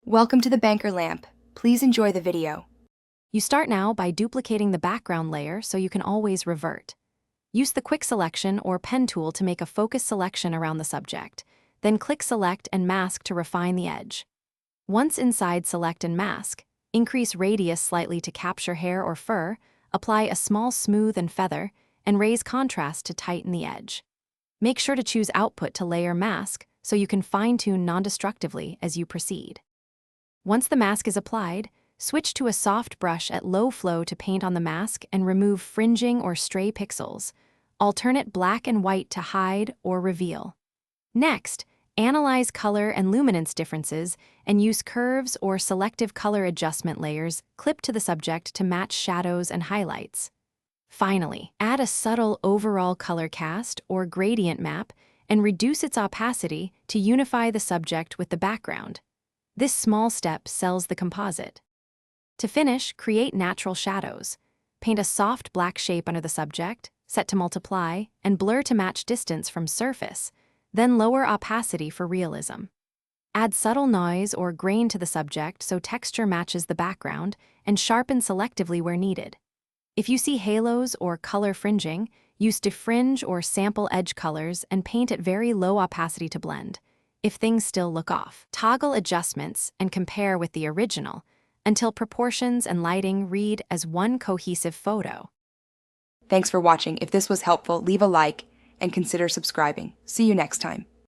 Welcome to the banker lamp. Please enjoy the video. You start now by duplicating the background layer so you can always revert. Use the quick selection or pen tool to make a focus selection around the subject. Then click Select and Mask to refine the edge. Once inside Select and Mask, increase radius slightly to capture hair or fur, apply a small smooth and feather, and raise contrast to tighten the edge. Make sure to choose Output to layer mask so you can fine-tune non-destructively as you proceed. Once the mask is applied, switch to a soft brush at low flow to paint on the mask and remove fringing or stray pixels. Alternate black and white to hide or reveal. Next, analyze color and luminance differences and use curves or selective color adjustment layers clipped to the subject to match shadows and highlights. Finally, add a subtle overall color cast or gradient map and reduce its opacity to unify the subject with the background. This small step sells the composite. To finish, create natural shadows. Paint a soft black shape under the subject, set to multiply, and blur to match distance from surface, then lower opacity for realism. Add subtle noise or grain to the subject so texture matches the background, and sharpen selectively where needed. If you see halos or color fringing, use defringe or sample edge colors and paint at very low opacity to blend. If things still look off, toggle adjustments and compare with the original until proportions and lighting read as one cohesive photo. Thanks for watching. If this was helpful, leave a like and consider subscribing. See you next time.